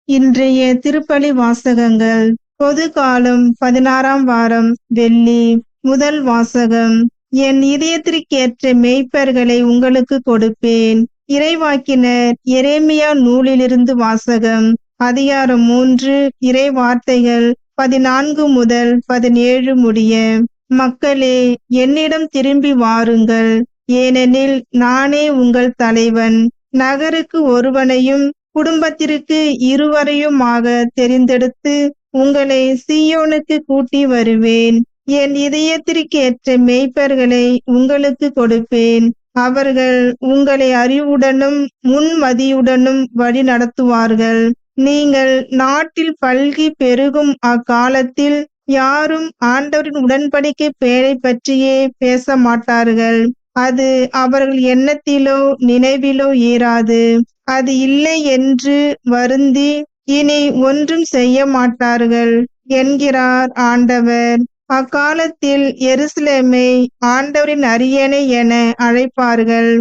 இன்றைய திருப்பலி வாசகங்கள். பொது காலம் 16ஆம் வாரம் வெள்ளி. முதல் வாசகம். என் இதயத்திற்கேற்ற மேய்ப்பர்களை உங்களுக்கு கொடுப்பேன். இறைவாக்கினர் எரேமியா நூலிலிருந்து வாசகம். அதிகாரம் 3, இறை வார்த்தைகள் 14 முதல் 17 முடிய. மக்களே, என்னிடம் திரும்பி வாருங்கள், ஏனெனில் நானே உங்கள் தலைவன். நகருக்கு ஒருவனையும் குடும்பத்திற்கு இருவரையுமாக தெரிந்தெடுத்து உங்களை சீயோனுக்கு கூட்டி வருவேன். என் இதயத்திற்கேற்ற மேய்ப்பர்களை உங்களுக்கு கொடுப்பேன். அவர்கள் உங்களை அறிவுடனும் முன்மதியுடனும் வழி நடத்துவார்கள். நீங்கள் நாட்டில் பல்கி பெருகும் அக்காலத்தில் யாரும் ஆண்டவரின் உடன்படிக்கை பெயரை பற்றியே பேச மாட்டார்கள். அது அவர்கள் எண்ணத்திலோ நினைவிலோ ஏறாது. அது இல்லை என்று வருந்தி இனி ஒன்றும் செய்ய மாட்டார்கள் என்கிறார் ஆண்டவர். அக்காலத்தில் எருசலேமை ஆண்டவரின் அரியணை என அழைப்பார்கள்.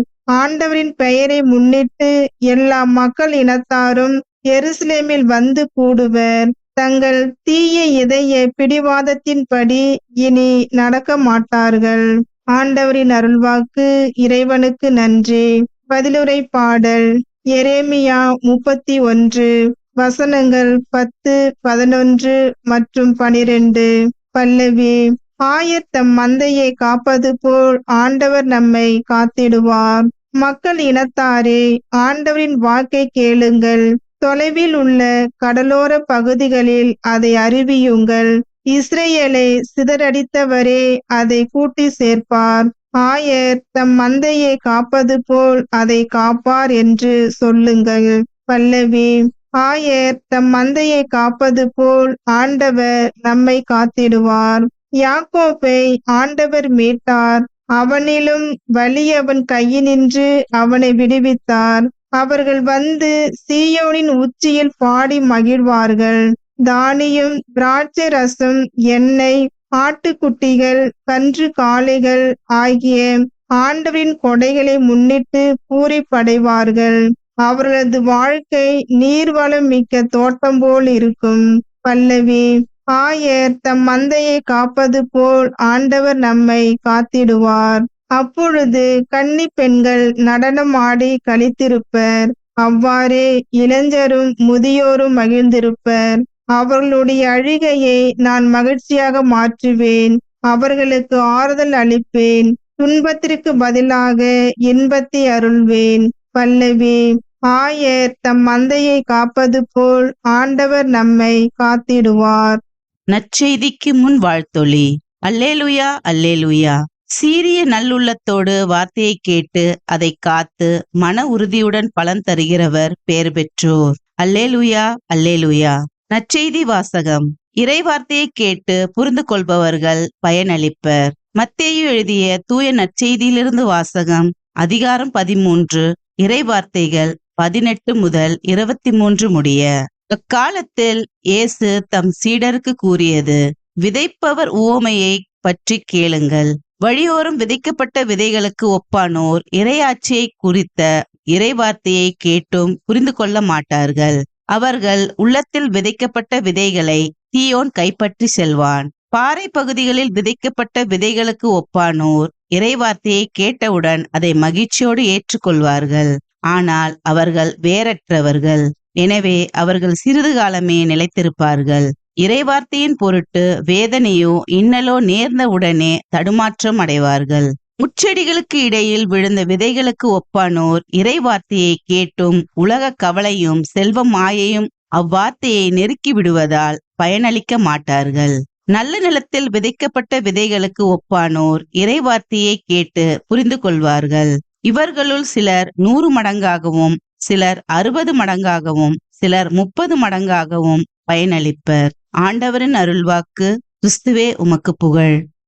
ஆண்டவரின் பெயரை முன்னிட்டு எல்லா மக்கள் இனத்தாரும் எருசலேமில் வந்து கூடுவர். தங்கள் தீய இதய பிடிவாதத்தின்படி இனி நடக்க மாட்டார்கள். ஆண்டவரின் அருள்வாக்கு. இறைவனுக்கு நன்றி. பதிலுரை பாடல். எரேமியா 31 வசனங்கள் 10, 11 மற்றும் 12. பல்லவி. ஆயர் தம் மந்தையை காப்பது போல் ஆண்டவர் நம்மை காத்திடுவார். மக்கள் இனத்தாரே, ஆண்டவரின் வாக்கை கேளுங்கள். தொலைவில் உள்ள கடலோர பகுதிகளில் அதை அறிவியுங்கள். இஸ்ரேலை சிதறடித்தவரே அதை கூட்டி சேர்ப்பார். ஆயர் தம் மந்தையை காப்பது போல் அதை காப்பார் என்று சொல்லுங்கள். பல்லவி. ஆயர் தம் மந்தையை காப்பது போல் ஆண்டவர் நம்மை காத்திடுவார். யாக்கோபை ஆண்டவர் மீட்டார். அவனிலும் வலியவன் கையினின்று அவனை விடுவித்தார். அவர்கள் வந்து சீயோனின் உச்சியில் பாடி மகிழ்வார்கள். தானியம், திராட்சை ரசம், எண்ணெய், ஆட்டுக்குட்டிகள், கன்று காளைகள் ஆகிய ஆண்டவரின் கொடைகளை முன்னிட்டு பூரிப்படைவார்கள். அவர்களது வாழ்க்கை நீர்வளம் மிக்க தோட்டம் போல் இருக்கும். பல்லவி. ஆயர் தம் மந்தையை காப்பது போல் ஆண்டவர் நம்மை காத்திடுவார். அப்பொழுது கன்னி பெண்கள் நடனம் ஆடி களித்திருப்பர். அவ்வாறே இளைஞரும் முதியோரும் மகிழ்ந்திருப்பர். அவர்களுடைய அழுகையை நான் மகிழ்ச்சியாக மாற்றுவேன். அவர்களுக்கு ஆறுதல் அளிப்பேன். துன்பத்திற்கு பதிலாக இன்பத்தை அருள்வேன். பல்லவி. ஆயர் தம் மந்தையை காப்பது போல் ஆண்டவர் நம்மை காத்திடுவார். நற்செய்திக்கு முன் வாழ்த்தொலி. அல்லேலுயா, அல்லேலுயா. சீரிய நல்லுள்ளத்தோடு வார்த்தையை கேட்டு அதை காத்து மன உறுதியுடன் பலன் தருகிறவர் பேர் பெற்றோர். அல்லேலுயா, அல்லேலுயா. நற்செய்தி வாசகம். இறை வார்த்தையை கேட்டு புரிந்து கொள்பவர்கள் பயனளிப்பர். மத்தேயு எழுதிய தூய நற்செய்தியிலிருந்து வாசகம். அதிகாரம் 13, இறை வார்த்தைகள் 18 முதல் 23 முடிய. அக்காலத்தில் இயேசு தம் சீடருக்கு கூறியது: விதைப்பவர் உவமையை பற்றி கேளுங்கள். வழியோரம் விதைக்கப்பட்ட விதைகளுக்கு ஒப்பானோர் இறையாட்சியை குறித்த இறை வார்த்தையை கேட்டும் புரிந்து கொள்ள மாட்டார்கள். அவர்கள் உள்ளத்தில் விதைக்கப்பட்ட விதைகளை தீயோன் கைப்பற்றி செல்வான். பாறை பகுதிகளில் விதைக்கப்பட்ட விதைகளுக்கு ஒப்பானோர் இறைவார்த்தையை கேட்டவுடன் அதை மகிழ்ச்சியோடு ஏற்றுக்கொள்வார்கள். ஆனால் அவர்கள் வேரற்றவர்கள். எனவே அவர்கள் சிறிது காலமே நிலைத்திருப்பார்கள். இறைவார்த்தையின் பொருட்டு வேதனையோ இன்னலோ நேர்ந்த உடனே தடுமாற்றம் அடைவார்கள். முச்செடிகளுக்கு இடையில் விழுந்த விதைகளுக்கு ஒப்பானோர் இறைவார்த்தையை கேட்டும் உலக கவலையும் செல்வ மாயையும் அவ்வார்த்தையை நெருக்கி விடுவதால் பயனளிக்க மாட்டார்கள். நல்ல நிலத்தில் விதைக்கப்பட்ட விதைகளுக்கு ஒப்பானோர் இறைவார்த்தையை கேட்டு புரிந்து கொள்வார்கள். இவர்களுள் சிலர் 100 மடங்காகவும், சிலர் 60 மடங்காகவும், சிலர் 30 மடங்காகவும் பயனளிப்பர். ஆண்டவரின் அருள்வாக்கு. கிறிஸ்துவே உமக்கு புகழ்.